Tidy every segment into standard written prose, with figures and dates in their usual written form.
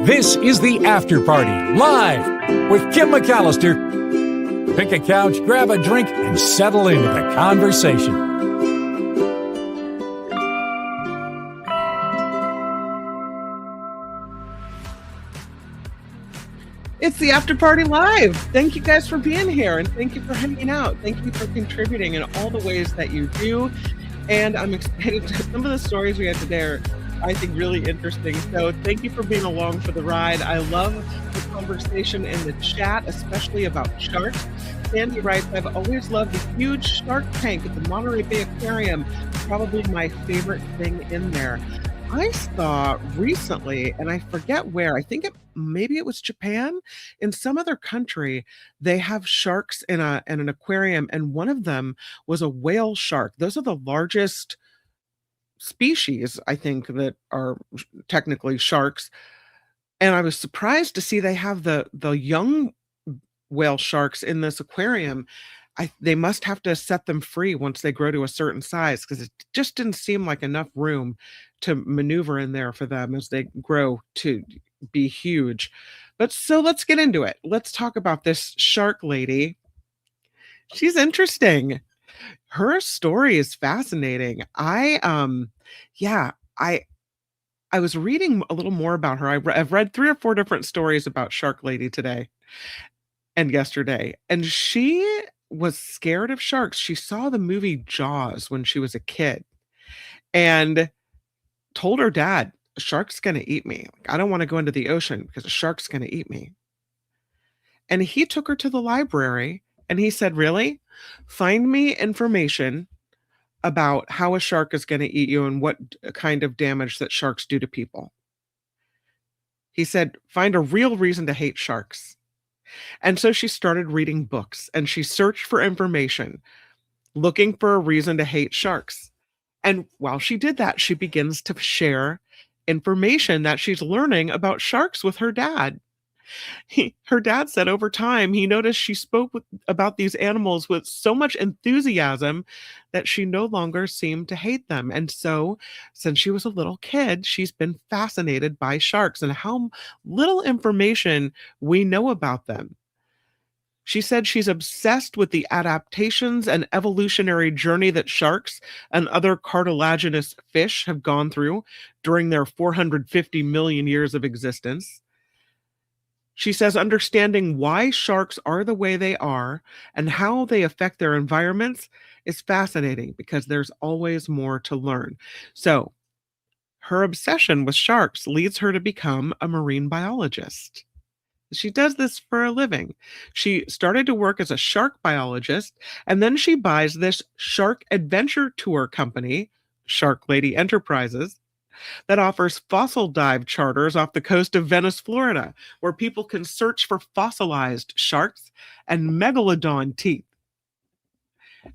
This is the After Party, live with Kim McAllister. Pick a couch, grab a drink, and settle into the conversation. It's the After Party Live. Thank you guys for being here, and thank you for hanging out. Thank you for contributing in all the ways that you do. And I'm excited to some of the stories we had today are, I think, really interesting. So thank you for being along for the ride. I love the conversation in the chat, especially about sharks. Sandy writes, I've always loved the huge shark tank at the Monterey Bay Aquarium. Probably my favorite thing in there. I saw recently, and I forget where, I think maybe it was Japan, in some other country, they have sharks in an aquarium, and one of them was a whale shark. Those are the largest species, I think, that are technically sharks. And I was surprised to see they have the young whale sharks in this aquarium. They must have to set them free once they grow to a certain size, because it just didn't seem like enough room to maneuver in there for them as they grow to be huge. But so let's get into it. Let's talk about this shark lady. She's interesting. Her story is fascinating. I was reading a little more about her. I've read 3 or 4 different stories about Shark Lady today and yesterday, and she was scared of sharks. She saw the movie Jaws when she was a kid and told her dad, a shark's going to eat me. I don't want to go into the ocean because a shark's going to eat me. And he took her to the library and he said, really? Find me information about how a shark is going to eat you and what kind of damage that sharks do to people. He said, find a real reason to hate sharks. And so she started reading books and she searched for information, looking for a reason to hate sharks. And while she did that, she begins to share information that she's learning about sharks with her dad. Her dad said over time, he noticed she spoke about these animals with so much enthusiasm that she no longer seemed to hate them. And so, since she was a little kid, she's been fascinated by sharks and how little information we know about them. She said she's obsessed with the adaptations and evolutionary journey that sharks and other cartilaginous fish have gone through during their 450 million years of existence. She says understanding why sharks are the way they are and how they affect their environments is fascinating because there's always more to learn. So, her obsession with sharks leads her to become a marine biologist. She does this for a living. She started to work as a shark biologist, and then she buys this shark adventure tour company, Shark Lady Enterprises, that offers fossil dive charters off the coast of Venice, Florida, where people can search for fossilized sharks and megalodon teeth.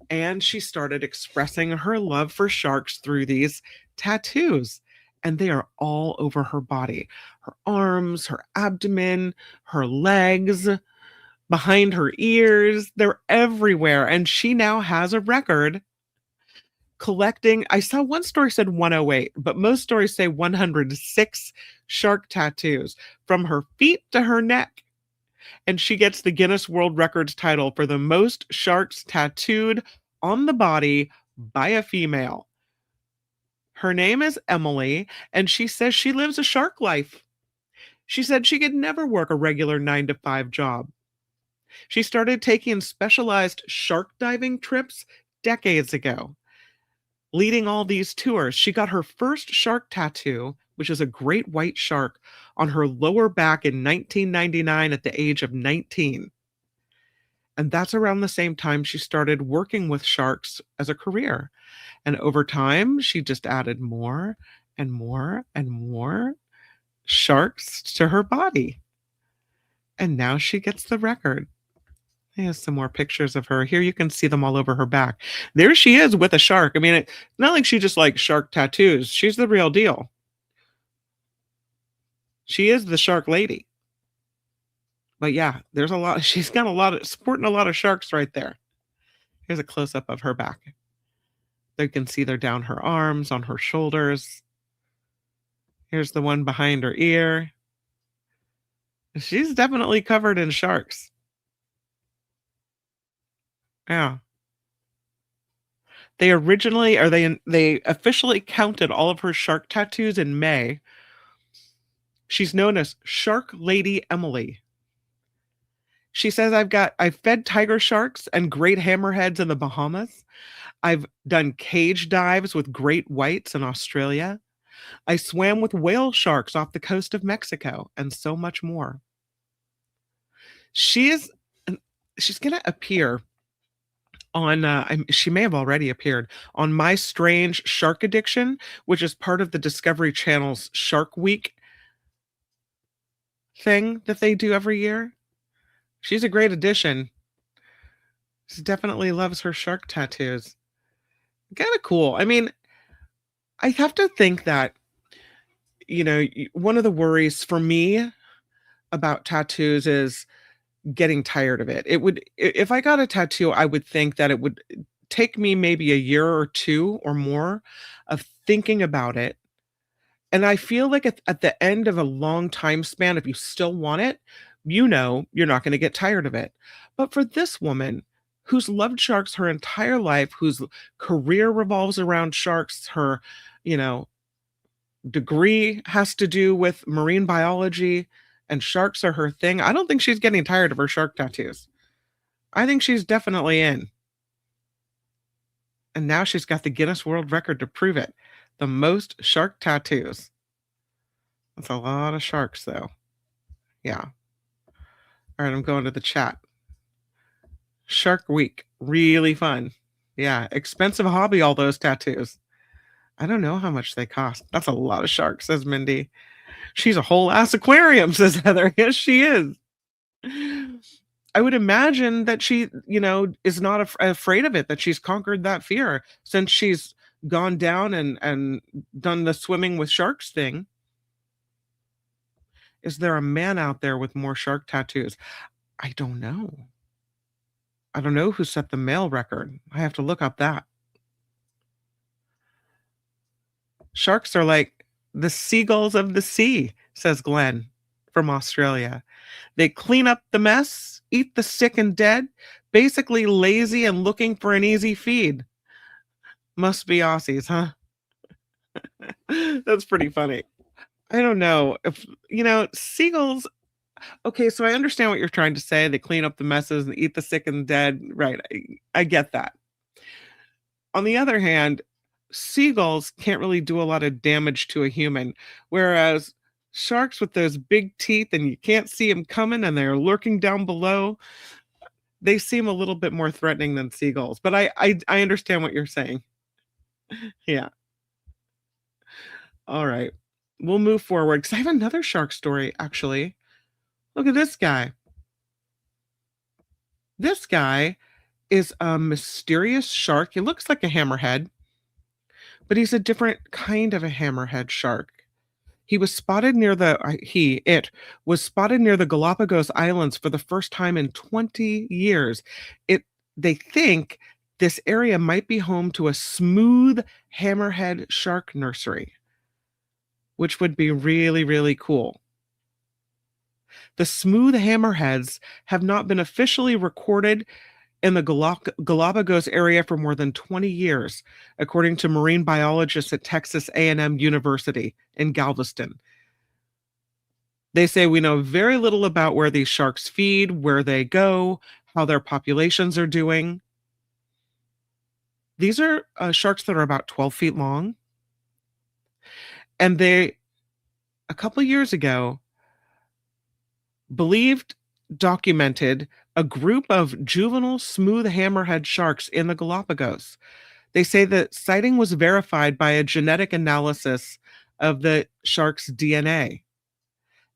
And she started expressing her love for sharks through these tattoos. And they are all over her body, her arms, her abdomen, her legs, behind her ears. They're everywhere. And she now has a record collecting. I saw one story said 108, but most stories say 106 shark tattoos from her feet to her neck. And she gets the Guinness World Records title for the most sharks tattooed on the body by a female. Her name is Emily, and she says she lives a shark life. She said she could never work a regular 9-to-5 job. She started taking specialized shark diving trips decades ago, leading all these tours. She got her first shark tattoo, which is a great white shark, on her lower back in 1999 at the age of 19. And that's around the same time she started working with sharks as a career. And over time, she just added more and more and more sharks to her body. And now she gets the record. Here's some more pictures of her. Here you can see them all over her back. There she is with a shark. I mean, it's not like she just likes shark tattoos. She's the real deal. She is the shark lady. But yeah, there's a lot. She's got sporting a lot of sharks right there. Here's a close-up of her back. You can see they're down her arms, on her shoulders. Here's the one behind her ear. She's definitely covered in sharks. Yeah. They officially counted all of her shark tattoos in May. She's known as Shark Lady Emily. She says, I've fed tiger sharks and great hammerheads in the Bahamas. I've done cage dives with great whites in Australia. I swam with whale sharks off the coast of Mexico, and so much more. She is she's going to appear on she may have already appeared on My Strange Shark Addiction, which is part of the Discovery Channel's Shark Week thing that they do every year. She's a great addition. She definitely loves her shark tattoos. Kind of cool. I mean, I have to think that, one of the worries for me about tattoos is getting tired of it. If I got a tattoo, I would think that it would take me maybe a year or two or more of thinking about it. And I feel like at the end of a long time span, if you still want it, you're not going to get tired of it. But for this woman who's loved sharks her entire life, whose career revolves around sharks, her, you know, degree has to do with marine biology, and sharks are her thing. I don't think she's getting tired of her shark tattoos. I think she's definitely in. And now she's got the Guinness World Record to prove it. The most shark tattoos. That's a lot of sharks, though. Yeah. All right, I'm going to the chat. Shark Week. Really fun. Yeah. Expensive hobby, all those tattoos. I don't know how much they cost. That's a lot of sharks, says Mindy. She's a whole ass aquarium, says Heather. Yes, she is. I would imagine that she, is not afraid of it, that she's conquered that fear since she's gone down and done the swimming with sharks thing. Is there a man out there with more shark tattoos? I don't know. I don't know who set the male record. I have to look up that. Sharks are like the seagulls of the sea, says Glenn from Australia. They clean up the mess, eat the sick and dead, basically lazy and looking for an easy feed. Must be Aussies, huh? That's pretty funny. I don't know if, seagulls. Okay, so I understand what you're trying to say. They clean up the messes and eat the sick and dead. Right. I get that. On the other hand, seagulls can't really do a lot of damage to a human, whereas sharks with those big teeth and you can't see them coming and they're lurking down below, they seem a little bit more threatening than seagulls. But I understand what you're saying. Yeah. All right. We'll move forward because I have another shark story, actually. Look at this guy. This guy is a mysterious shark. He looks like a hammerhead, but he's a different kind of a hammerhead shark. It was spotted near the Galapagos Islands for the first time in 20 years. They think this area might be home to a smooth hammerhead shark nursery, which would be really, really cool. The smooth hammerheads have not been officially recorded in the Galapagos area for more than 20 years, according to marine biologists at Texas A&M University in Galveston. They say we know very little about where these sharks feed, where they go, how their populations are doing. These are sharks that are about 12 feet long. And they, a couple years ago, documented a group of juvenile smooth hammerhead sharks in the Galapagos. They say that sighting was verified by a genetic analysis of the shark's DNA.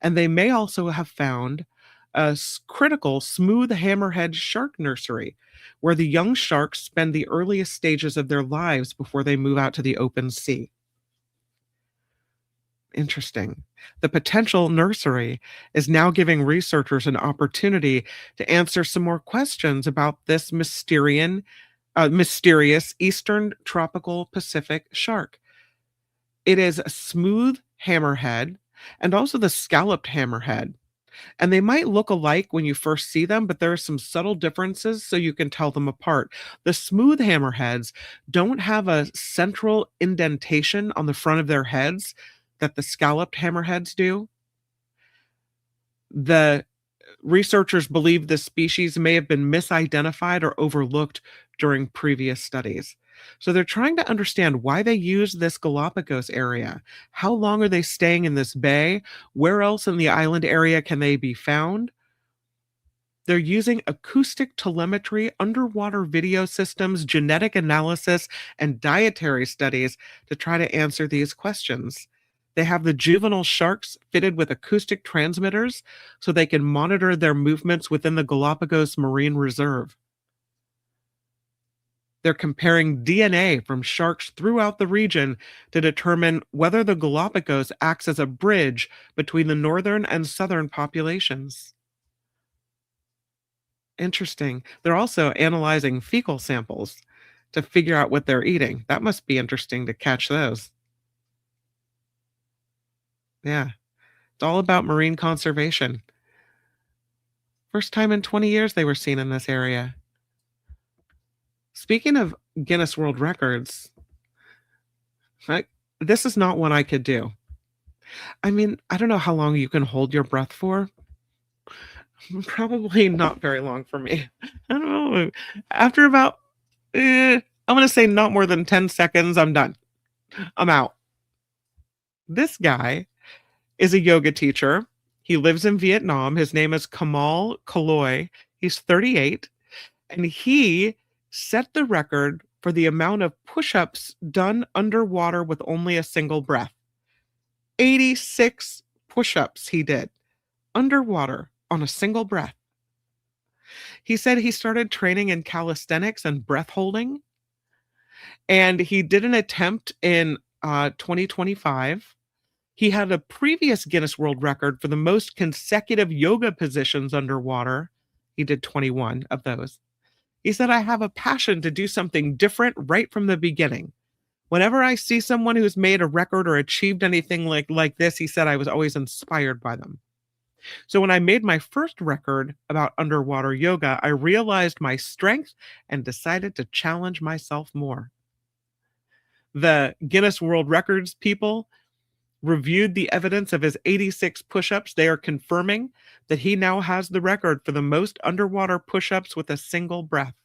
And they may also have found a critical smooth hammerhead shark nursery where the young sharks spend the earliest stages of their lives before they move out to the open sea. Interesting. The potential nursery is now giving researchers an opportunity to answer some more questions about this mysterious eastern tropical Pacific shark. It is a smooth hammerhead and also the scalloped hammerhead. And they might look alike when you first see them, but there are some subtle differences so you can tell them apart. The smooth hammerheads don't have a central indentation on the front of their heads that the scalloped hammerheads do. The researchers believe this species may have been misidentified or overlooked during previous studies. So they're trying to understand why they use this Galapagos area. How long are they staying in this bay? Where else in the island area can they be found? They're using acoustic telemetry, underwater video systems, genetic analysis, and dietary studies to try to answer these questions. They have the juvenile sharks fitted with acoustic transmitters so they can monitor their movements within the Galapagos Marine Reserve. They're comparing DNA from sharks throughout the region to determine whether the Galapagos acts as a bridge between the northern and southern populations. Interesting. They're also analyzing fecal samples to figure out what they're eating. That must be interesting to catch those. Yeah, it's all about marine conservation. First time in 20 years they were seen in this area. Speaking of Guinness World Records, this is not one I could do. I mean, I don't know how long you can hold your breath for. Probably not very long for me. I don't know. After about, I'm going to say not more than 10 seconds, I'm done. I'm out. This guy is a yoga teacher. He lives in Vietnam. His name is Kamal Kaloy. He's 38. And he set the record for the amount of push-ups done underwater with only a single breath. 86 push-ups he did underwater on a single breath. He said he started training in calisthenics and breath holding. And he did an attempt in 2025. He had a previous Guinness World Record for the most consecutive yoga positions underwater. He did 21 of those. He said, I have a passion to do something different right from the beginning. Whenever I see someone who's made a record or achieved anything like this, he said, I was always inspired by them. So when I made my first record about underwater yoga, I realized my strength and decided to challenge myself more. The Guinness World Records people reviewed the evidence of his 86 push-ups. They are confirming that he now has the record for the most underwater push-ups with a single breath.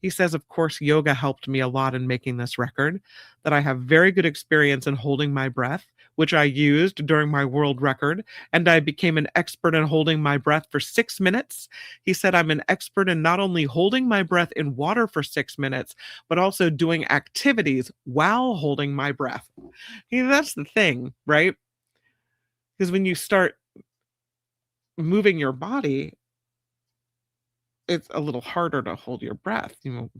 He says, of course, yoga helped me a lot in making this record, that I have very good experience in holding my breath, which I used during my world record, and I became an expert in holding my breath for 6 minutes. He said, I'm an expert in not only holding my breath in water for 6 minutes, but also doing activities while holding my breath. That's the thing, right? Because when you start moving your body, it's a little harder to hold your breath.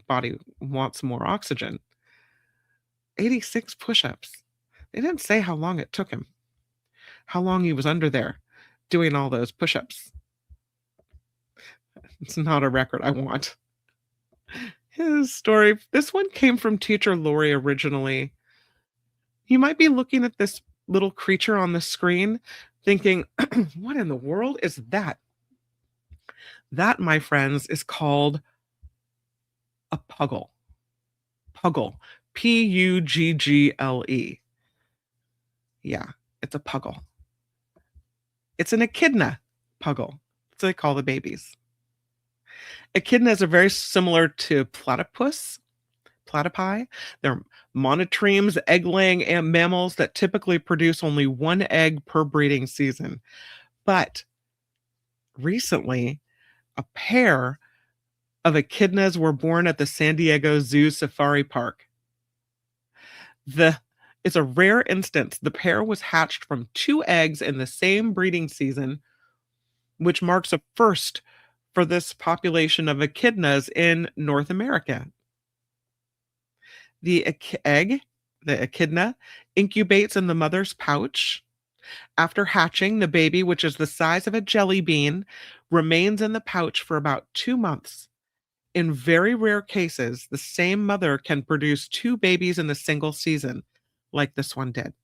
Body wants more oxygen. 86 push-ups. They didn't say how long it took him, how long he was under there doing all those push-ups. It's not a record I want. His story, this one came from Teacher Lori originally. You might be looking at this little creature on the screen thinking, what in the world is that? That, my friends, is called a puggle. Puggle. Puggle. Yeah, it's a puggle. It's an echidna puggle. That's what they call the babies. Echidnas are very similar to platypus, platypi. They're monotremes, egg-laying mammals that typically produce only one egg per breeding season. But recently, a pair of echidnas were born at the San Diego Zoo Safari Park. It's a rare instance. The pair was hatched from 2 eggs in the same breeding season, which marks a first for this population of echidnas in North America. The egg, the echidna, incubates in the mother's pouch. After hatching, the baby, which is the size of a jelly bean, remains in the pouch for about 2 months. In very rare cases, the same mother can produce 2 babies in a single season, like this one did.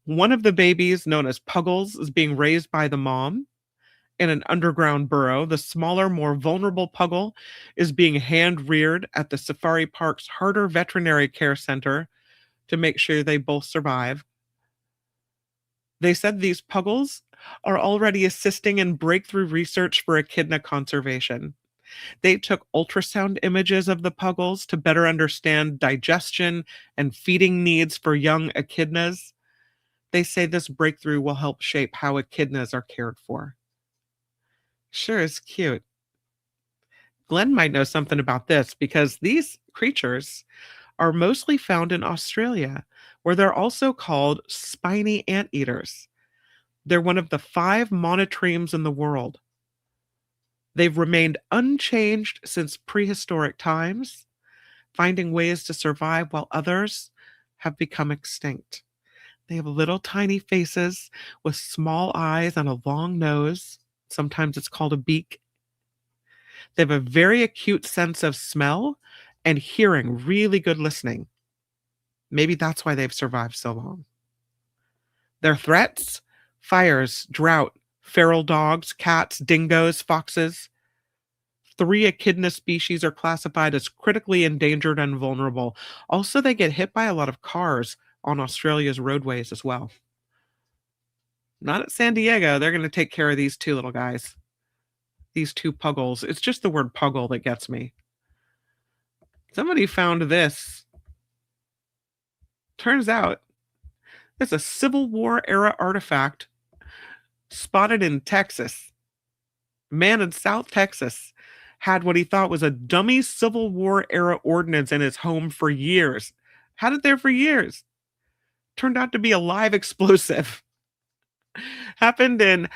One of the babies, known as Puggles, is being raised by the mom in an underground burrow. The smaller, more vulnerable Puggle is being hand reared at the safari park's Harder Veterinary Care Center to make sure they both survive. They said these Puggles are already assisting in breakthrough research for echidna conservation. They took ultrasound images of the Puggles to better understand digestion and feeding needs for young echidnas. They say this breakthrough will help shape how echidnas are cared for. Sure is cute. Glenn might know something about this because these creatures are mostly found in Australia, where they're also called spiny anteaters. They're one of the 5 monotremes in the world. They've remained unchanged since prehistoric times, finding ways to survive while others have become extinct. They have little tiny faces with small eyes and a long nose. Sometimes it's called a beak. They have a very acute sense of smell and hearing, really good listening. Maybe that's why they've survived so long. Their threats: fires, drought, feral dogs, cats, dingoes, foxes. 3 echidna species are classified as critically endangered and vulnerable. Also, they get hit by a lot of cars on Australia's roadways as well. Not at San Diego. They're going to take care of these 2 little guys. These 2 Puggles. It's just the word Puggle that gets me. Somebody found this. Turns out it's a Civil War era artifact spotted in Texas. A man in South Texas had what he thought was a dummy Civil War era ordinance in his home for years. Had it there for years. Turned out to be a live explosive. Happened in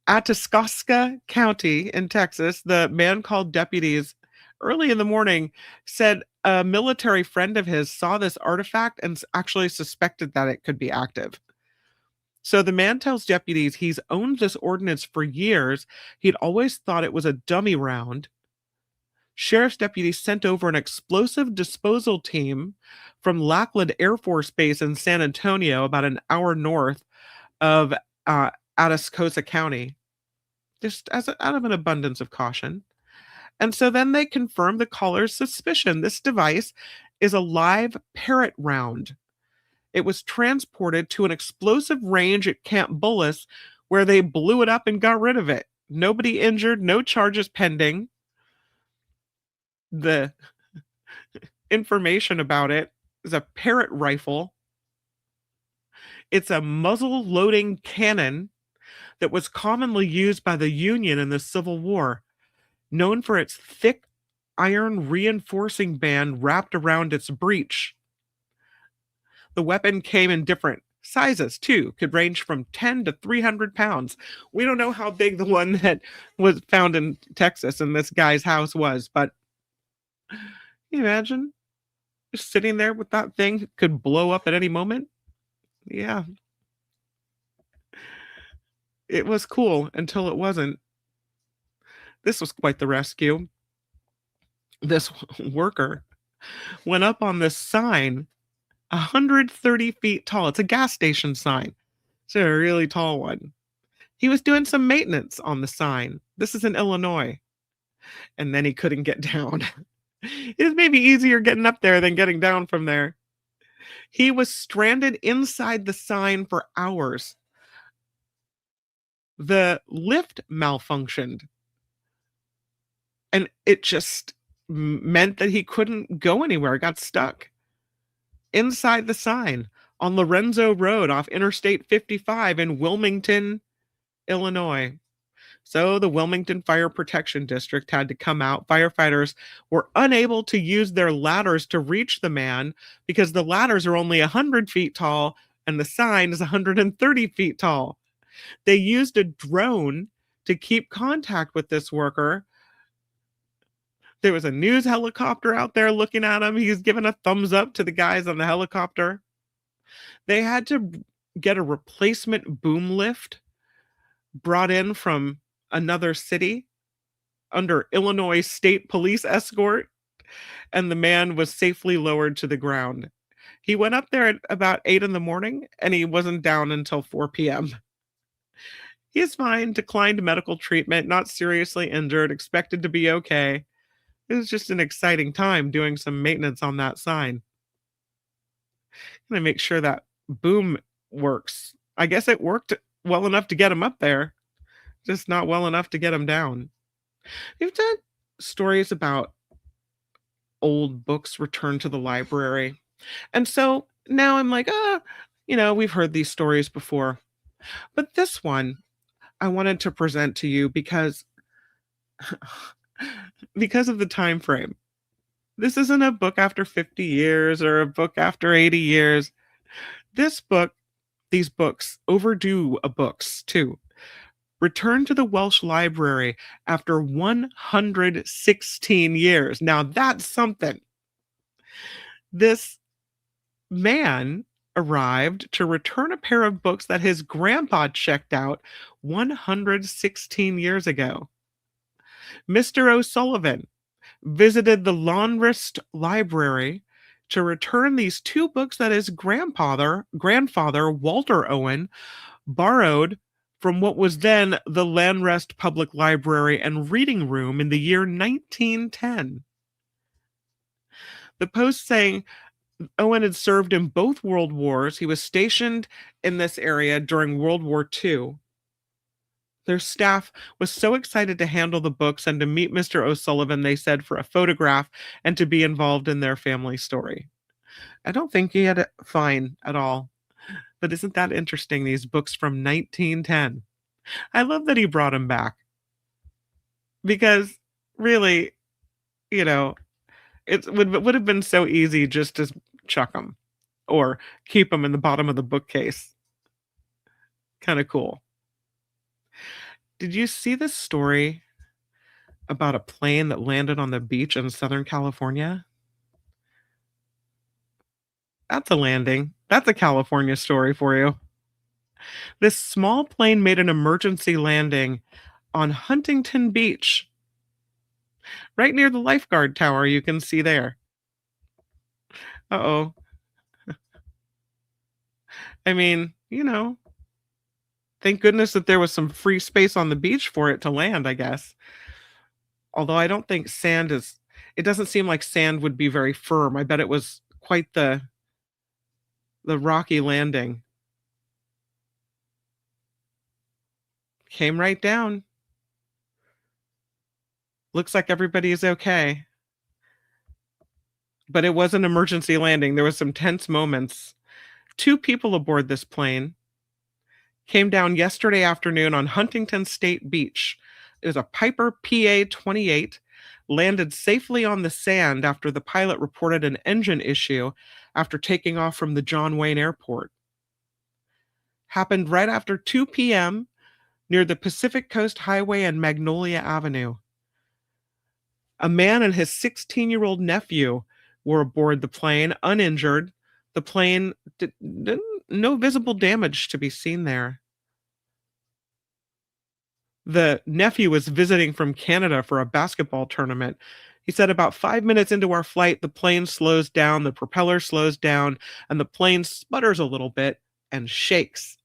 Atascosa County in Texas. The man called deputies early in the morning, said a military friend of his saw this artifact and actually suspected that it could be active. So the man tells deputies he's owned this ordinance for years. He'd always thought it was a dummy round. Sheriff's deputies sent over an explosive disposal team from Lackland Air Force Base in San Antonio, about an hour north of Atascosa County, just out of an abundance of caution. And so then they confirmed the caller's suspicion. This device is a live parrot round. It was transported to an explosive range at Camp Bullis, where they blew it up and got rid of it. Nobody injured, no charges pending. The information about it is a parrot rifle. It's a muzzle-loading cannon that was commonly used by the Union in the Civil War, known for its thick iron reinforcing band wrapped around its breech. The weapon came in different sizes, too. Could range from 10 to 300 pounds. We don't know how big the one that was found in Texas in this guy's house was, but can you imagine? Just sitting there with that thing, could blow up at any moment. Yeah. It was cool until it wasn't. This was quite the rescue. This worker went up on this sign, 130 feet tall. It's a gas station sign. It's a really tall one. He was doing some maintenance on the sign. This is in Illinois. And then he couldn't get down. It was maybe easier getting up there than getting down from there. He was stranded inside the sign for hours. The lift malfunctioned. And it just meant that he couldn't go anywhere. It got stuck inside the sign on Lorenzo Road off Interstate 55 in Wilmington, Illinois. So the Wilmington Fire Protection District had to come out. Firefighters were unable to use their ladders to reach the man because the ladders are only 100 feet tall and the sign is 130 feet tall. They used a drone to keep contact with this worker. There was a news helicopter out there looking at him. He's giving a thumbs up to the guys on the helicopter. They had to get a replacement boom lift brought in from another city under Illinois State Police escort, and the man was safely lowered to the ground. He went up there at about 8 in the morning and he wasn't down until 4 p.m. He is fine, declined medical treatment, not seriously injured, expected to be okay. It was just an exciting time doing some maintenance on that sign. Gonna make sure that boom works. I guess it worked well enough to get him up there, just not well enough to get him down. You've done stories about old books returned to the library. And so now I'm like, we've heard these stories before. But this one I wanted to present to you because of the time frame. This isn't a book after 50 years or a book after 80 years. This book, these books, Overdue books too, returned to the Welsh Library after 116 years. Now that's something. This man arrived to return a pair of books that his grandpa checked out 116 years ago. Mr. O'Sullivan visited the Lonrist Library to return these two books that his grandfather, Walter Owen, borrowed from what was then the Lanrest Public Library and Reading Room in the year 1910. The Post saying Owen had served in both World Wars. He was stationed in this area during World War II. Their staff was so excited to handle the books and to meet Mr. O'Sullivan, they said, for a photograph and to be involved in their family story. I don't think he had it fine at all. But isn't that interesting, these books from 1910? I love that he brought them back. Because really, it would have been so easy just to chuck them or keep them in the bottom of the bookcase. Kind of cool. Did you see this story about a plane that landed on the beach in Southern California? That's a landing. That's a California story for you. This small plane made an emergency landing on Huntington Beach, right near the lifeguard tower you can see there. Uh-oh. I mean, thank goodness that there was some free space on the beach for it to land, I guess. Although I don't think it doesn't seem like sand would be very firm. I bet it was quite the rocky landing. Came right down. Looks like everybody is okay. But it was an emergency landing. There was some tense moments. 2 people aboard this plane came down yesterday afternoon on Huntington State Beach. It was a Piper PA-28, landed safely on the sand after the pilot reported an engine issue after taking off from the John Wayne Airport. Happened right after 2 p.m. near the Pacific Coast Highway and Magnolia Avenue. A man and his 16-year-old nephew were aboard the plane, uninjured. The plane no visible damage to be seen there. The nephew was visiting from Canada for a basketball tournament. He said, about 5 minutes into our flight, the plane slows down, the propeller slows down, and the plane sputters a little bit and shakes.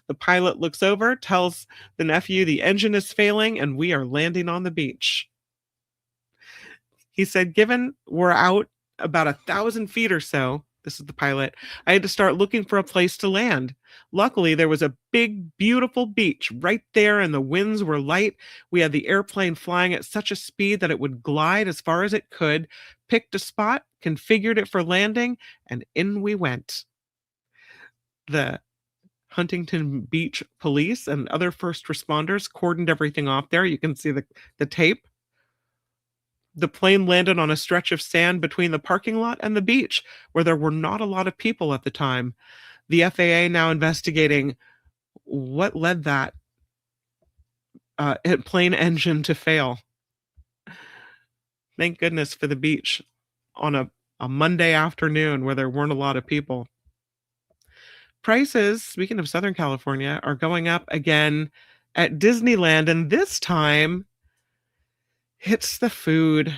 The pilot looks over, tells the nephew the engine is failing, and we are landing on the beach. He said, given we're out about 1,000 feet or so, this is the pilot, I had to start looking for a place to land. Luckily, there was a big, beautiful beach right there and the winds were light. We had the airplane flying at such a speed that it would glide as far as it could, picked a spot, configured it for landing, and in we went. The Huntington Beach police and other first responders cordoned everything off there. You can see the tape. The plane landed on a stretch of sand between the parking lot and the beach, where there were not a lot of people at the time. The FAA now investigating what led that plane engine to fail. Thank goodness for the beach on a Monday afternoon where there weren't a lot of people. Prices, speaking of Southern California, are going up again at Disneyland, and this time it's the food.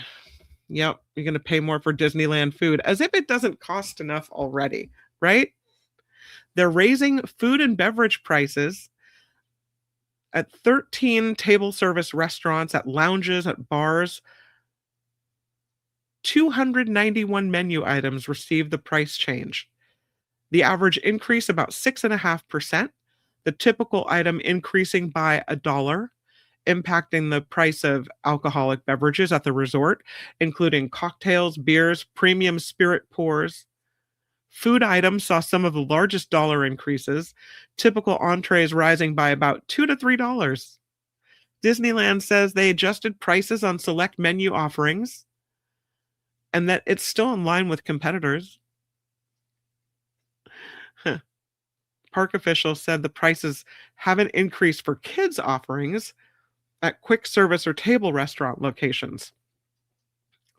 Yep, you're going to pay more for Disneyland food, as if it doesn't cost enough already, right? They're raising food and beverage prices at 13 table service restaurants, at lounges, at bars. 291 menu items received the price change. The average increase about 6.5%. The typical item increasing by $1, impacting the price of alcoholic beverages at the resort, including cocktails, beers, premium spirit pours. Food items saw some of the largest dollar increases, typical entrees rising by about $2 to $3. Disneyland says they adjusted prices on select menu offerings and that it's still in line with competitors. Huh. Park officials said the prices haven't increased for kids' offerings at quick service or table restaurant locations.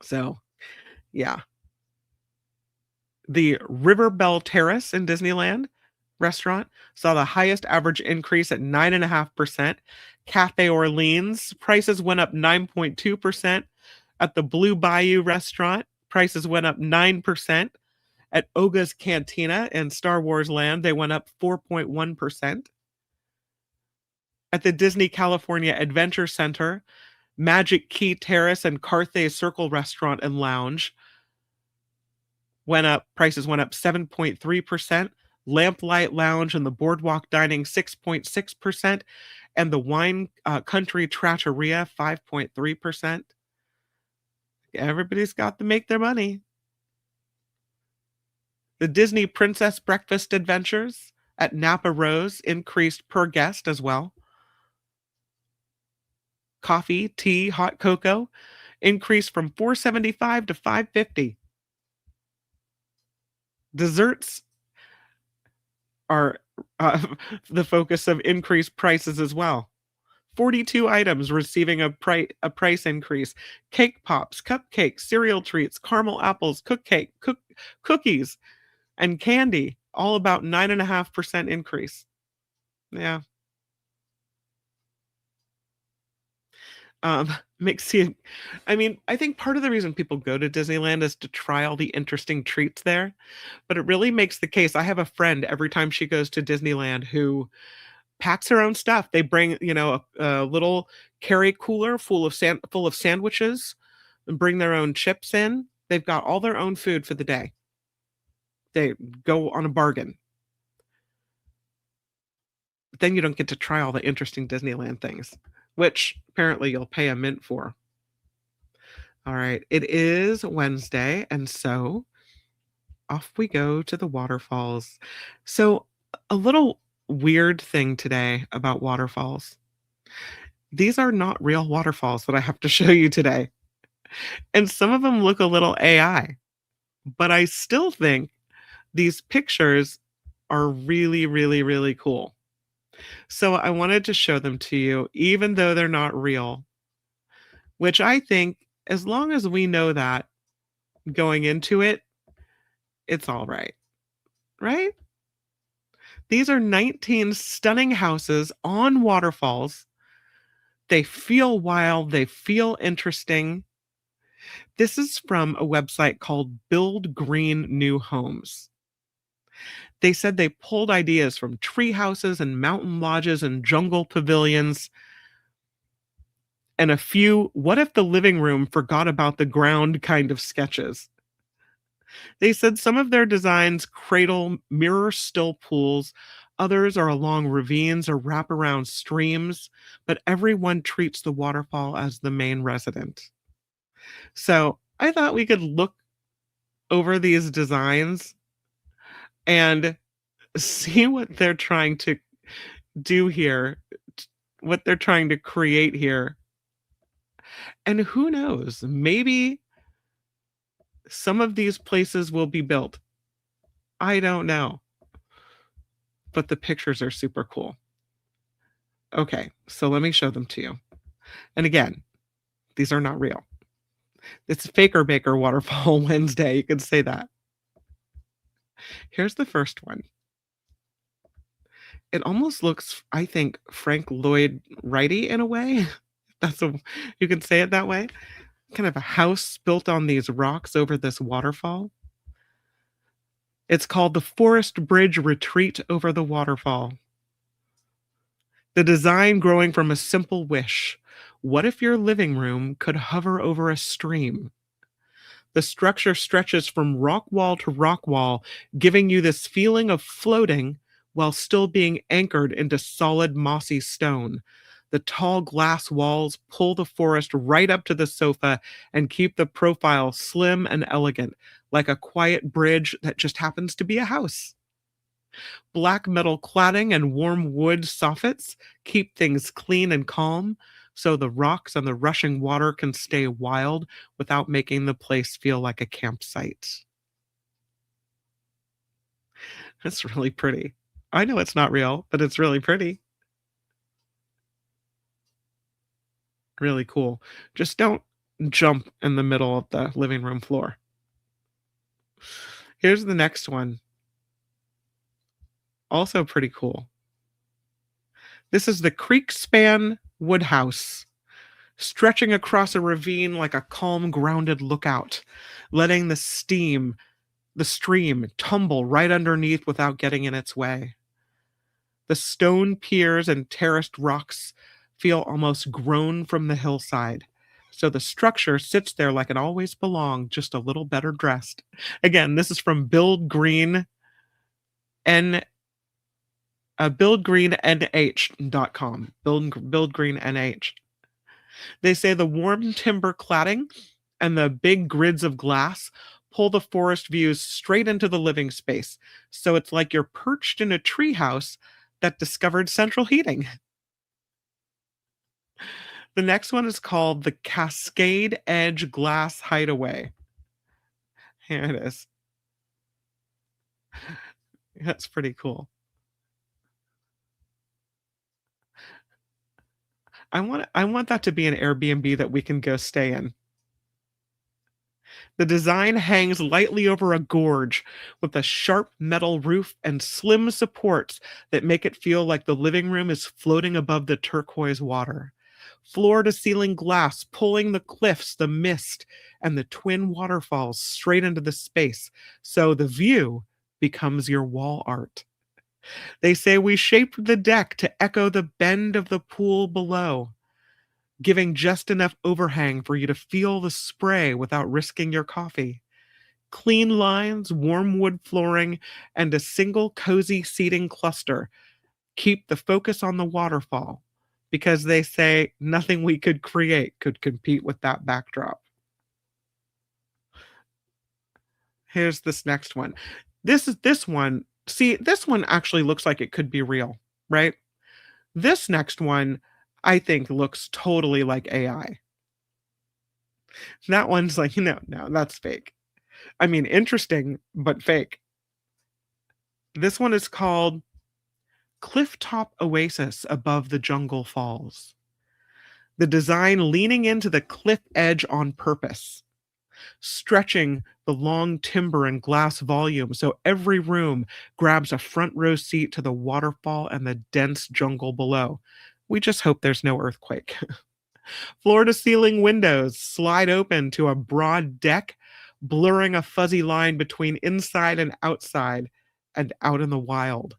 So, yeah. The River Bell Terrace in Disneyland restaurant saw the highest average increase at 9.5%. Cafe Orleans prices went up 9.2%. At the Blue Bayou restaurant, prices went up 9%. At Oga's Cantina in Star Wars Land, they went up 4.1%. At the Disney California Adventure Center, Magic Key Terrace and Carthay Circle Restaurant and Lounge prices went up 7.3%. Lamplight Lounge and the Boardwalk Dining 6.6%, and the Wine Country Trattoria 5.3%. Everybody's got to make their money. The Disney Princess Breakfast Adventures at Napa Rose increased per guest as well. Coffee, tea, hot cocoa increased from $4.75 to $5.50. Desserts are the focus of increased prices as well. 42 items receiving a price increase. Cake pops, cupcakes, cereal treats, caramel apples, cookies, and candy, all about 9.5% increase. Yeah. I think part of the reason people go to Disneyland is to try all the interesting treats there, but it really makes the case. I have a friend every time she goes to Disneyland who packs her own stuff. They bring, a little carry cooler full of sandwiches and bring their own chips in. They've got all their own food for the day. They go on a bargain. But then you don't get to try all the interesting Disneyland things, which apparently you'll pay a mint for. All right, it is Wednesday, and so off we go to the waterfalls. So, a little weird thing today about waterfalls. These are not real waterfalls that I have to show you today. And some of them look a little AI, but I still think these pictures are really, really, really cool. So I wanted to show them to you, even though they're not real, which I think, as long as we know that going into it, it's all right. Right? These are 19 stunning houses on waterfalls. They feel wild. They feel interesting. This is from a website called Build Green New Homes. They said they pulled ideas from tree houses and mountain lodges and jungle pavilions, and a few "what if the living room forgot about the ground" kind of sketches. They said some of their designs cradle mirror still pools, others are along ravines or wrap around streams, but everyone treats the waterfall as the main resident. So I thought we could look over these designs and see what they're trying to do here, what they're trying to create here. And who knows, maybe some of these places will be built. I don't know. But the pictures are super cool. Okay, so let me show them to you. And again, these are not real. It's Faker Baker Waterfall Wednesday. You could say that. Here's the first one. It almost looks, I think, Frank Lloyd Wrighty in a way. You can say it that way. kind of a house built on these rocks over this waterfall. It's called the Forest Bridge Retreat over the waterfall. The design growing from a simple wish. What if your living room could hover over a stream? The structure stretches from rock wall to rock wall, giving you this feeling of floating while still being anchored into solid mossy stone. The tall glass walls pull the forest right up to the sofa and keep the profile slim and elegant, like a quiet bridge that just happens to be a house. Black metal cladding and warm wood soffits keep things clean and calm, so the rocks and the rushing water can stay wild without making the place feel like a campsite. It's really pretty. I know it's not real, but it's really pretty. Really cool. Just don't jump in the middle of the living room floor. Here's the next one. Also pretty cool. This is the Creek Span Woodhouse, stretching across a ravine like a calm, grounded lookout, letting the stream tumble right underneath without getting in its way. The stone piers and terraced rocks feel almost grown from the hillside. So the structure sits there like it always belonged, just a little better dressed. Again, this is from Build Green N buildgreennh.com. Build Green NH. They say the warm timber cladding and the big grids of glass pull the forest views straight into the living space. So it's like you're perched in a treehouse that discovered central heating. The next one is called the Cascade Edge Glass Hideaway. Here it is. That's pretty cool. I want that to be an Airbnb that we can go stay in. The design hangs lightly over a gorge with a sharp metal roof and slim supports that make it feel like the living room is floating above the turquoise water. Floor to ceiling glass pulling the cliffs, the mist, and the twin waterfalls straight into the space, so the view becomes your wall art. They say we shaped the deck to echo the bend of the pool below, giving just enough overhang for you to feel the spray without risking your coffee. Clean lines, warm wood flooring, and a single cozy seating cluster keep the focus on the waterfall, because they say nothing we could create could compete with that backdrop. Here's this next one. This one. See, this one actually looks like it could be real, right? This next one, I think, looks totally like AI. That one's like, no, that's fake. I mean, interesting, but fake. This one is called Clifftop Oasis Above the Jungle Falls. The design leaning into the cliff edge on purpose, stretching the long timber and glass volume so every room grabs a front row seat to the waterfall and the dense jungle below. We just hope there's no earthquake. Floor to ceiling windows slide open to a broad deck, blurring a fuzzy line between inside and outside and out in the wild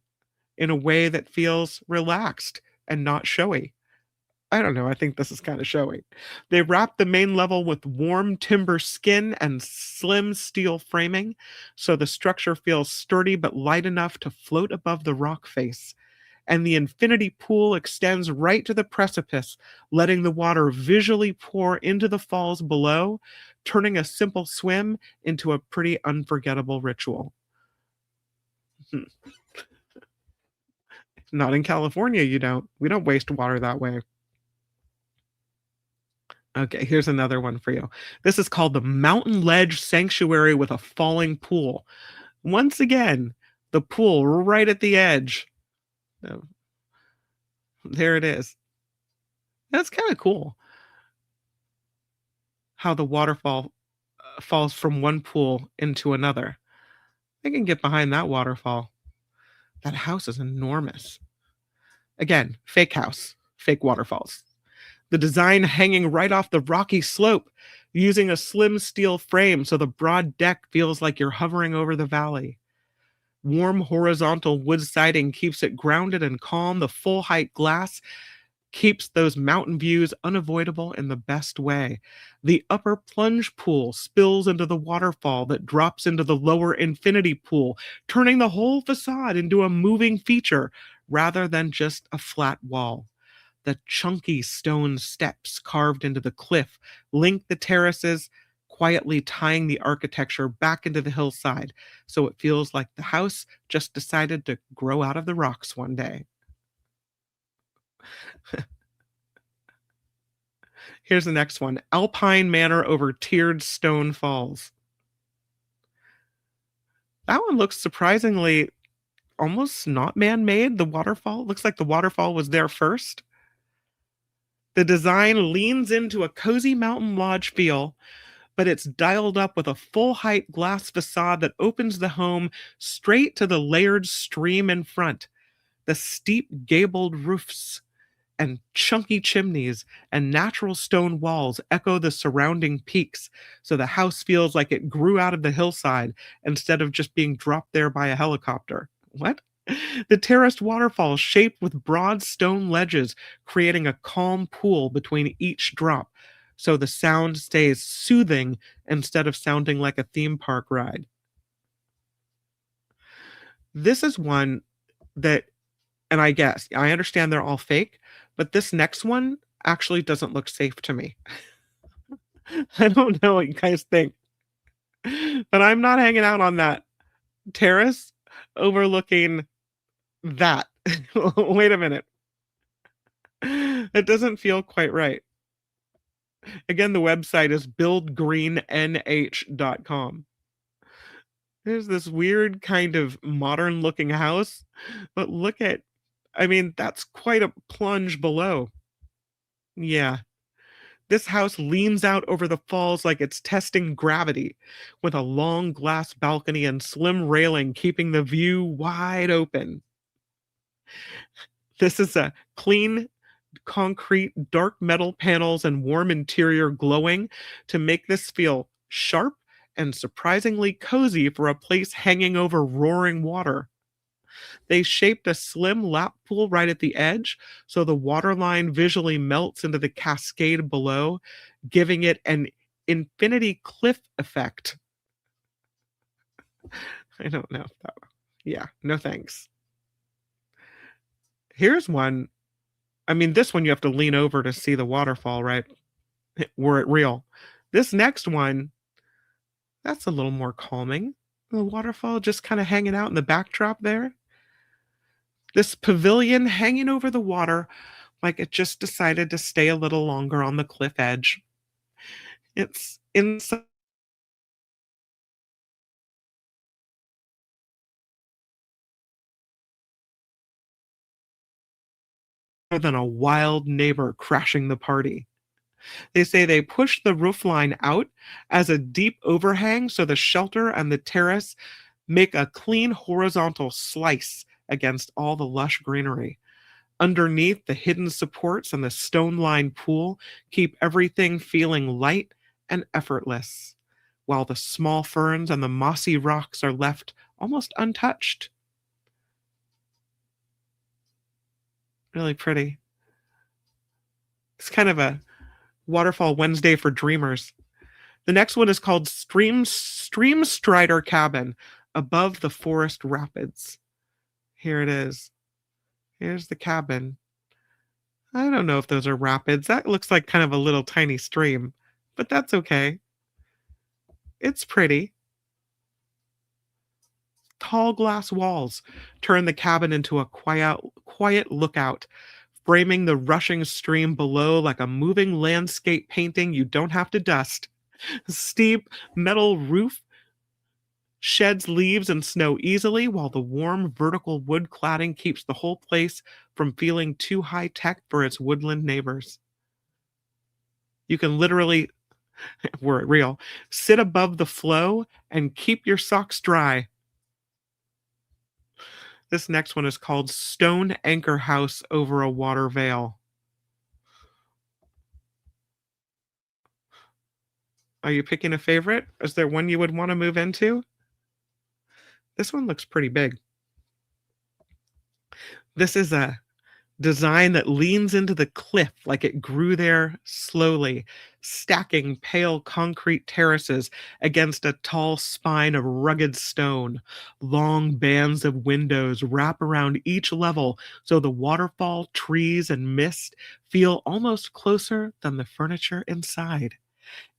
in a way that feels relaxed and not showy. I don't know. I think this is kind of showy. They wrap the main level with warm timber skin and slim steel framing, so the structure feels sturdy but light enough to float above the rock face. And the infinity pool extends right to the precipice, letting the water visually pour into the falls below, turning a simple swim into a pretty unforgettable ritual. Not in California, you don't. We don't waste water that way. Okay, here's another one for you. This is called the Mountain Ledge Sanctuary with a Falling Pool. Once again, the pool right at the edge. There it is. That's kind of cool. How the waterfall falls from one pool into another. I can get behind that waterfall. That house is enormous. Again, fake house, fake waterfalls. The design hanging right off the rocky slope, using a slim steel frame so the broad deck feels like you're hovering over the valley. Warm horizontal wood siding keeps it grounded and calm. The full height glass keeps those mountain views unavoidable in the best way. The upper plunge pool spills into the waterfall that drops into the lower infinity pool, turning the whole facade into a moving feature rather than just a flat wall. The chunky stone steps carved into the cliff link the terraces, quietly tying the architecture back into the hillside, so it feels like the house just decided to grow out of the rocks one day. Here's the next one: Alpine Manor over tiered stone falls. That one looks surprisingly almost not man made. The waterfall looks like the waterfall was there first. The design leans into a cozy mountain lodge feel, but it's dialed up with a full height glass facade that opens the home straight to the layered stream in front. The steep gabled roofs and chunky chimneys and natural stone walls echo the surrounding peaks, so the house feels like it grew out of the hillside instead of just being dropped there by a helicopter. What? The terraced waterfall shaped with broad stone ledges, creating a calm pool between each drop, so the sound stays soothing instead of sounding like a theme park ride. This is one that, and I guess I understand they're all fake, but this next one actually doesn't look safe to me. I don't know what you guys think, but I'm not hanging out on that terrace overlooking that. Wait a minute. It doesn't feel quite right. Again, the website is buildgreennh.com. There's this weird kind of modern looking house, but look at, I mean, that's quite a plunge below. Yeah. This house leans out over the falls like it's testing gravity, with a long glass balcony and slim railing keeping the view wide open. This is a clean concrete, dark metal panels, and warm interior glowing to make this feel sharp and surprisingly cozy for a place hanging over roaring water. They shaped a slim lap pool right at the edge, so the water line visually melts into the cascade below, giving it an infinity cliff effect. I don't know. Yeah, no thanks. Here's one. I mean, this one you have to lean over to see the waterfall, right? Were it real. This next one, that's a little more calming. The waterfall just kind of hanging out in the backdrop there. This pavilion hanging over the water like it just decided to stay a little longer on the cliff edge. It's inside than a wild neighbor crashing the party. They say they push the roofline out as a deep overhang so the shelter and the terrace make a clean horizontal slice against all the lush greenery. Underneath, the hidden supports and the stone lined pool keep everything feeling light and effortless, while the small ferns and the mossy rocks are left almost untouched. Really pretty. It's kind of a Waterfall Wednesday for dreamers. The next one is called Stream Strider Cabin above the forest rapids. Here it is. Here's the cabin. I don't know if those are rapids. That looks like kind of a little tiny stream, but that's okay. It's pretty. Tall glass walls turn the cabin into a quiet lookout, framing the rushing stream below like a moving landscape painting you don't have to dust. Steep metal roof sheds leaves and snow easily, while the warm vertical wood cladding keeps the whole place from feeling too high tech for its woodland neighbors. You can literally, were it real, sit above the flow and keep your socks dry. This next one is called Stone Anchor House over a Water Veil. Are you picking a favorite? Is there one you would want to move into? This one looks pretty big. This is a design that leans into the cliff like it grew there slowly, stacking pale concrete terraces against a tall spine of rugged stone. Long bands of windows wrap around each level so the waterfall, trees, and mist feel almost closer than the furniture inside.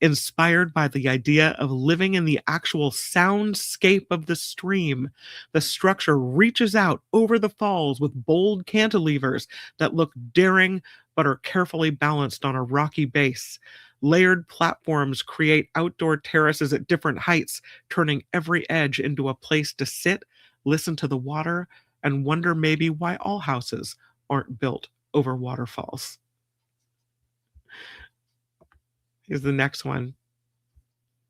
Inspired by the idea of living in the actual soundscape of the stream, the structure reaches out over the falls with bold cantilevers that look daring but are carefully balanced on a rocky base. Layered platforms create outdoor terraces at different heights, turning every edge into a place to sit, listen to the water, and wonder maybe why all houses aren't built over waterfalls. Here's the next one.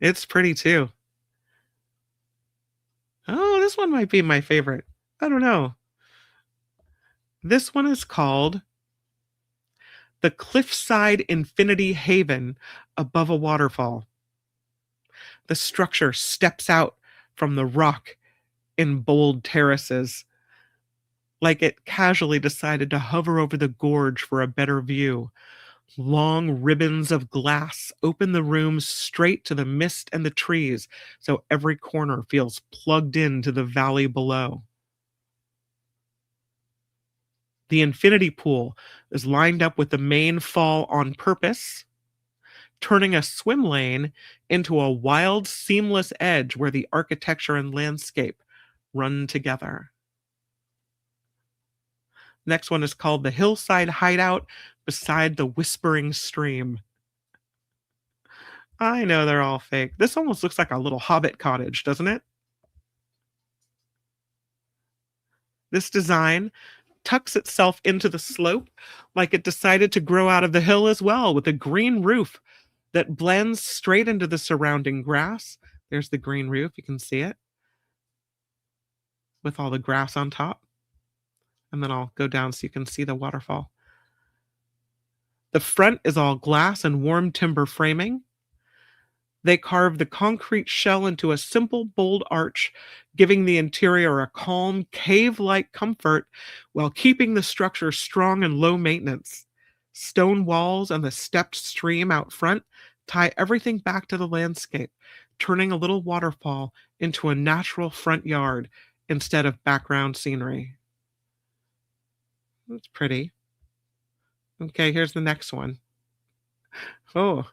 It's pretty too. Oh, this one might be my favorite. I don't know. This one is called the Cliffside Infinity Haven above a waterfall. The structure steps out from the rock in bold terraces, like it casually decided to hover over the gorge for a better view. Long ribbons of glass open the room straight to the mist and the trees, so every corner feels plugged into the valley below. The infinity pool is lined up with the main fall on purpose, turning a swim lane into a wild, seamless edge where the architecture and landscape run together. Next one is called the Hillside Hideout beside the Whispering Stream. I know they're all fake. This almost looks like a little hobbit cottage, doesn't it? This design tucks itself into the slope like it decided to grow out of the hill as well, with a green roof that blends straight into the surrounding grass. There's the green roof, you can see it, with all the grass on top. And then I'll go down so you can see the waterfall. The front is all glass and warm timber framing. They carve the concrete shell into a simple, bold arch, giving the interior a calm, cave-like comfort while keeping the structure strong and low maintenance. Stone walls and the stepped stream out front tie everything back to the landscape, turning a little waterfall into a natural front yard instead of background scenery. That's pretty. Okay, here's the next one. Oh,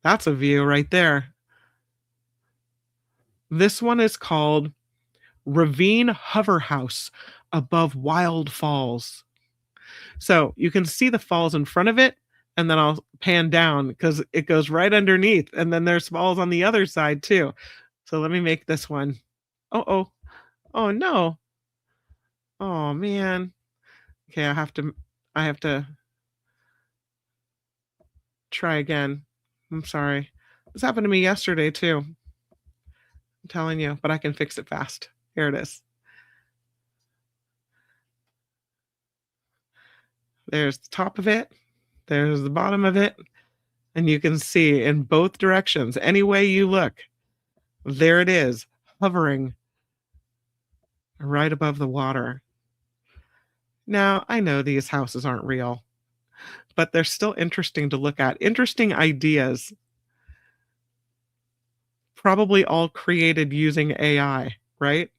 that's a view right there. This one is called Ravine Hover House above Wild Falls. So you can see the falls in front of it, and then I'll pan down because it goes right underneath, and then there's falls on the other side too. So let me make this one. Oh no. Oh man. Okay, I have to try again. I'm sorry. This happened to me yesterday too. I'm telling you, but I can fix it fast. Here it is. There's the top of it. There's the bottom of it. And you can see in both directions, any way you look, there it is, hovering right above the water. Now, I know these houses aren't real, but they're still interesting to look at. Interesting ideas, probably all created using AI, right?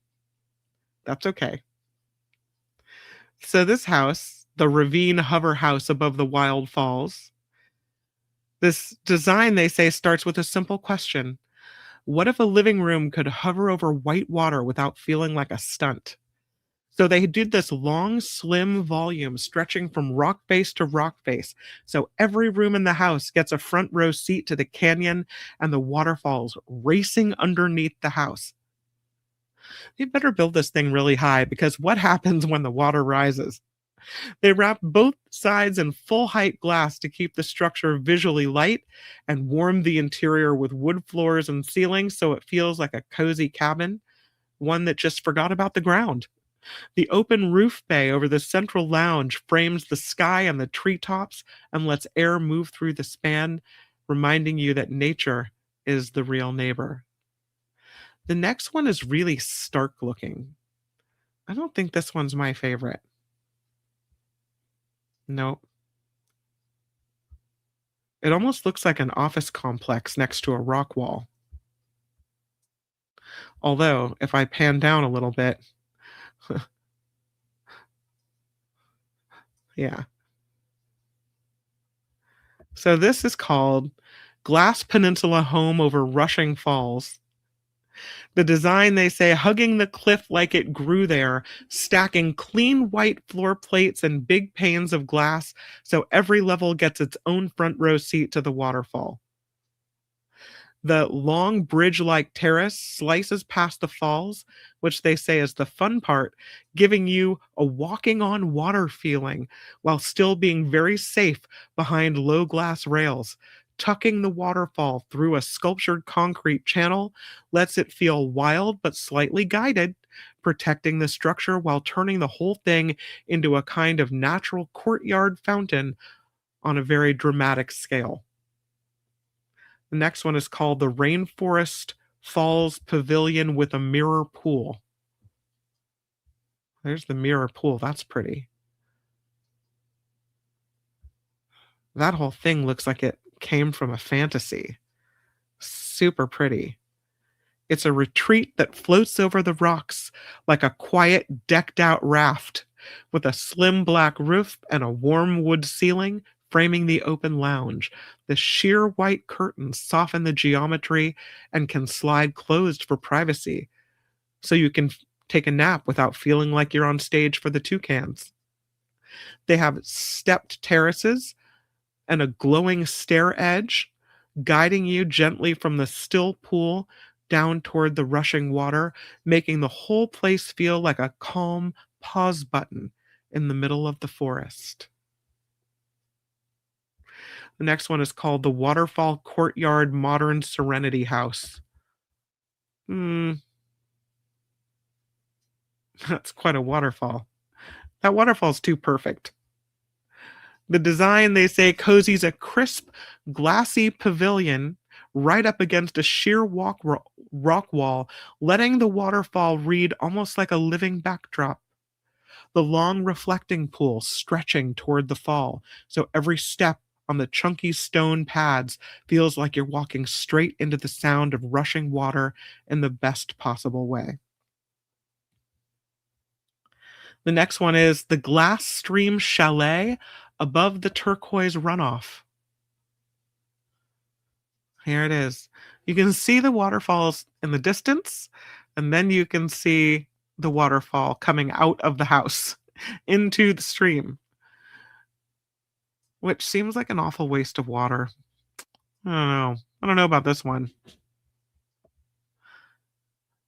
That's okay. So this house, the Ravine Hover House above the Wild Falls, this design, they say, starts with a simple question. What if a living room could hover over white water without feeling like a stunt? So they did this long, slim volume stretching from rock face to rock face. So every room in the house gets a front row seat to the canyon and the waterfalls racing underneath the house. You better build this thing really high, because what happens when the water rises? They wrapped both sides in full height glass to keep the structure visually light and warm the interior with wood floors and ceilings so it feels like a cozy cabin, one that just forgot about the ground. The open roof bay over the central lounge frames the sky and the treetops and lets air move through the span, reminding you that nature is the real neighbor. The next one is really stark looking. I don't think this one's my favorite. Nope. It almost looks like an office complex next to a rock wall. Although, if I pan down a little bit, yeah. So this is called Glass Peninsula Home over Rushing Falls. The design, they say, hugging the cliff like it grew there, stacking clean white floor plates and big panes of glass so every level gets its own front row seat to the waterfall. The long bridge-like terrace slices past the falls, which they say is the fun part, giving you a walking on water feeling while still being very safe behind low glass rails. Tucking the waterfall through a sculptured concrete channel lets it feel wild but slightly guided, protecting the structure while turning the whole thing into a kind of natural courtyard fountain on a very dramatic scale. The next one is called the Rainforest Falls Pavilion with a Mirror Pool. There's the mirror pool. That's pretty. That whole thing looks like it came from a fantasy. Super pretty. It's a retreat that floats over the rocks like a quiet, decked out raft with a slim black roof and a warm wood ceiling framing the open lounge. The sheer white curtains soften the geometry and can slide closed for privacy, so you can take a nap without feeling like you're on stage for the toucans. They have stepped terraces and a glowing stair edge, guiding you gently from the still pool down toward the rushing water, making the whole place feel like a calm pause button in the middle of the forest. The next one is called the Waterfall Courtyard Modern Serenity House. That's quite a waterfall. That waterfall's too perfect. The design, they say, cozies a crisp, glassy pavilion right up against a sheer rock wall, letting the waterfall read almost like a living backdrop. The long reflecting pool stretching toward the fall, so every step on the chunky stone pads feels like you're walking straight into the sound of rushing water in the best possible way. The next one is the Glass Stream Chalet above the turquoise runoff. Here it is. You can see the waterfalls in the distance, and then you can see the waterfall coming out of the house into the stream, which seems like an awful waste of water. I don't know. I don't know about this one.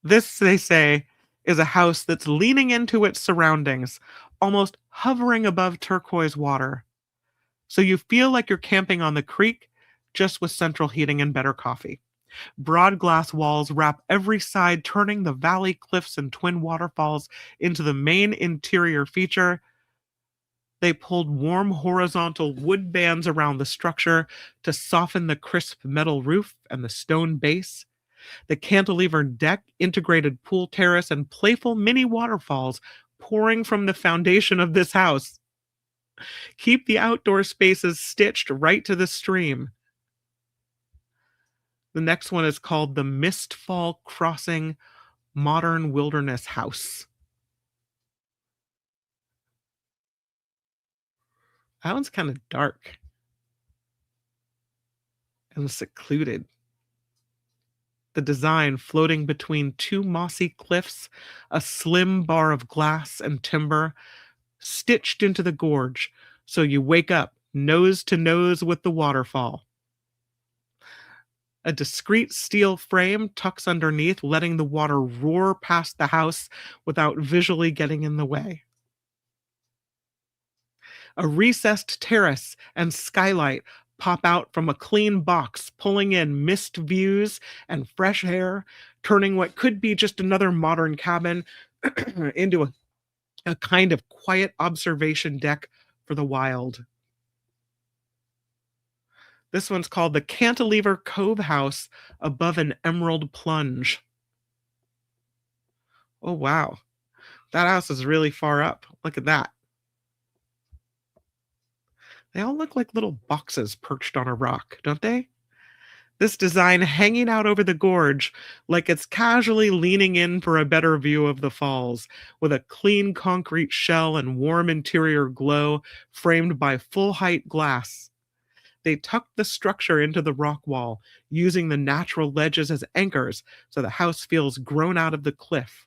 This, they say, is a house that's leaning into its surroundings, almost hovering above turquoise water. So you feel like you're camping on the creek, just with central heating and better coffee. Broad glass walls wrap every side, turning the valley cliffs and twin waterfalls into the main interior feature. They pulled warm horizontal wood bands around the structure to soften the crisp metal roof and the stone base. The cantilevered deck, integrated pool terrace, and playful mini waterfalls pouring from the foundation of this house keep the outdoor spaces stitched right to the stream. The next one is called the Mistfall Crossing Modern Wilderness House. That one's kind of dark and secluded. The design floating between two mossy cliffs, a slim bar of glass and timber stitched into the gorge, so you wake up nose to nose with the waterfall. A discreet steel frame tucks underneath, letting the water roar past the house without visually getting in the way. A recessed terrace and skylight pop out from a clean box, pulling in mist views and fresh air, turning what could be just another modern cabin into a kind of quiet observation deck for the wild. This one's called the Cantilever Cove House above an emerald plunge. Oh, wow. That house is really far up. Look at that. They all look like little boxes perched on a rock, don't they? This design hanging out over the gorge like it's casually leaning in for a better view of the falls, with a clean concrete shell and warm interior glow framed by full-height glass. They tucked the structure into the rock wall, using the natural ledges as anchors so the house feels grown out of the cliff.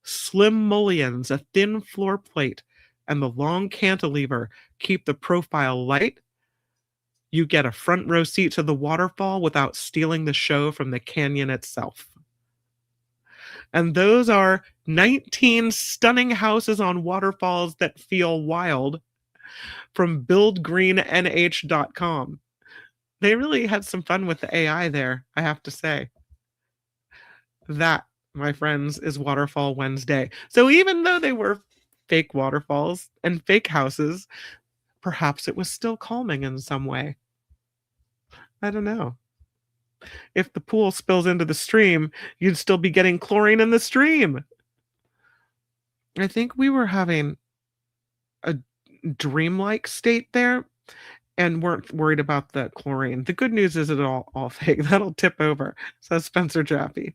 Slim mullions, a thin floor plate, and the long cantilever keep the profile light. You get a front row seat to the waterfall without stealing the show from the canyon itself. And those are 19 stunning houses on waterfalls that feel wild from buildgreennh.com. They really had some fun with the AI there, I have to say. That, my friends, is Waterfall Wednesday. So even though they were fake waterfalls and fake houses, perhaps it was still calming in some way. I don't know. If the pool spills into the stream, you'd still be getting chlorine in the stream. I think we were having a dreamlike state there and weren't worried about the chlorine. The good news is it's all fake. That'll tip over, says Spencer Jaffe.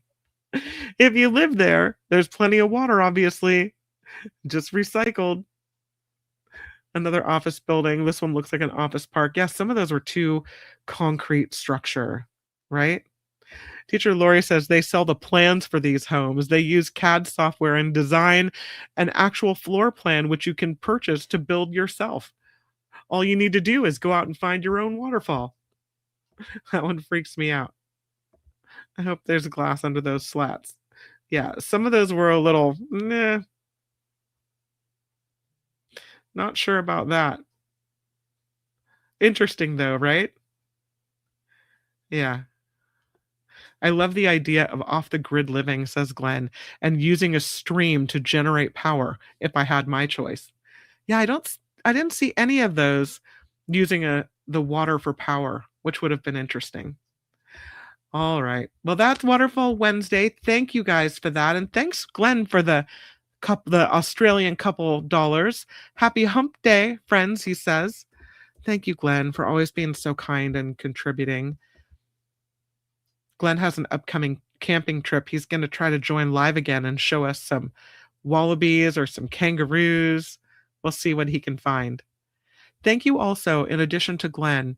If you live there, there's plenty of water, obviously. Just recycled. Another office building. This one looks like an office park. Yes, some of those were too concrete structure, right? Teacher Lori says they sell the plans for these homes. They use CAD software and design an actual floor plan, which you can purchase to build yourself. All you need to do is go out and find your own waterfall. That one freaks me out. I hope there's glass under those slats. Yeah, some of those were a little, meh. Not sure about that. Interesting though, right? Yeah. I love the idea of off-the-grid living, says Glenn, and using a stream to generate power if I had my choice. Yeah, I didn't see any of those using the water for power, which would have been interesting. All right. Well, that's Waterfall Wednesday. Thank you guys for that. And thanks, Glenn, for the Australian couple dollars. Happy hump day, friends, he says. Thank you, Glenn, for always being so kind and contributing. Glenn has an upcoming camping trip. He's going to try to join live again and show us some wallabies or some kangaroos. We'll see what he can find. Thank you also, in addition to Glenn,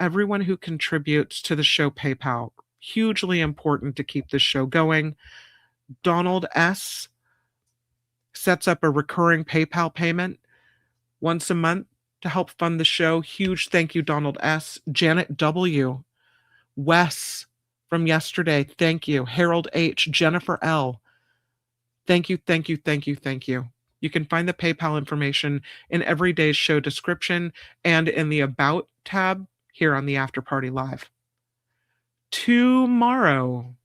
everyone who contributes to the show PayPal. Hugely important to keep this show going. Donald S. sets up a recurring PayPal payment once a month to help fund the show. Huge thank you, Donald S. Janet W. Wes from yesterday, thank you. Harold H. Jennifer L. Thank you, thank you, thank you, thank you. You can find the PayPal information in every day's show description and in the About tab here on the After Party Live. Tomorrow,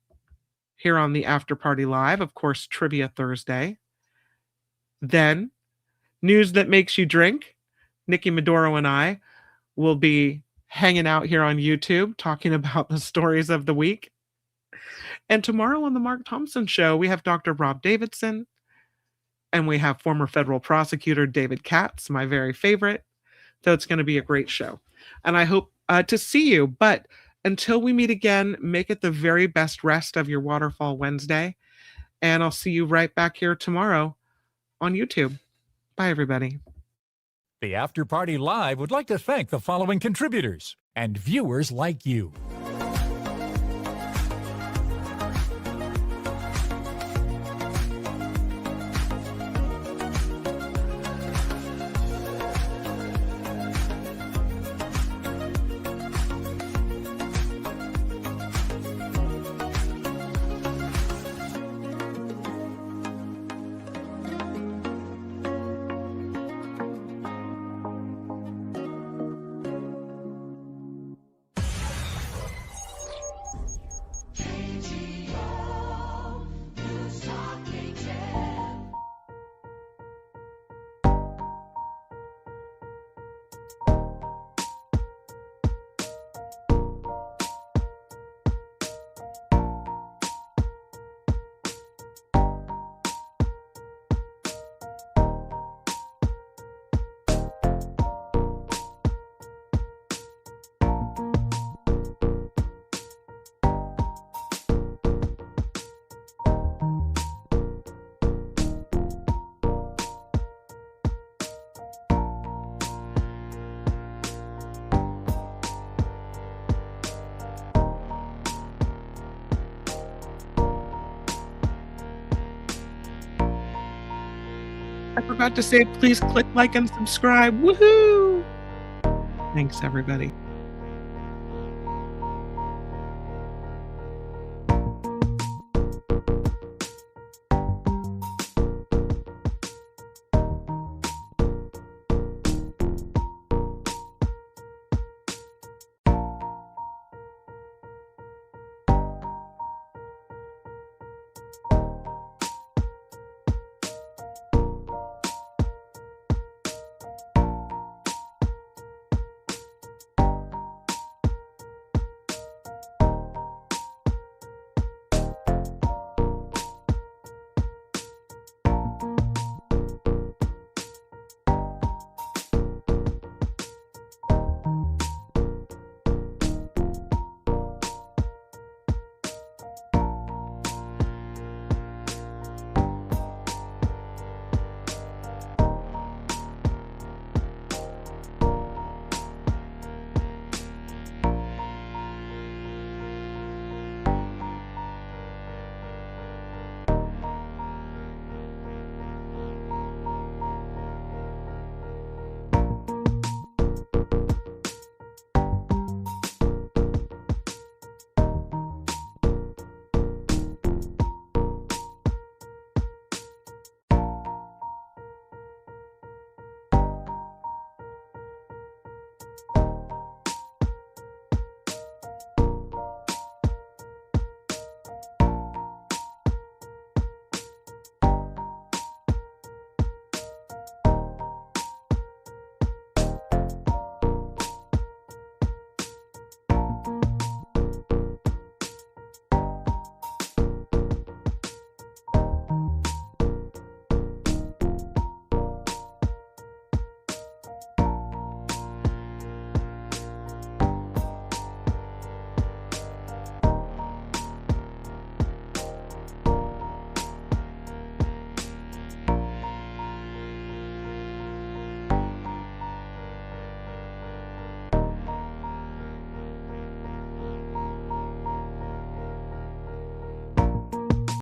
here on the After Party Live, of course, Trivia Thursday. Then, News That Makes You Drink. Nikki Maduro and I will be hanging out here on YouTube talking about the stories of the week. And tomorrow on the Mark Thompson Show, we have Dr. Rob Davidson, and we have former federal prosecutor David Katz, my very favorite. So it's going to be a great show. And I hope to see you. But until we meet again, make it the very best rest of your Waterfall Wednesday. And I'll see you right back here tomorrow on YouTube. Bye, everybody. The After Party Live would like to thank the following contributors and viewers like you. I forgot to say, please click like and subscribe. Woohoo! Thanks, everybody.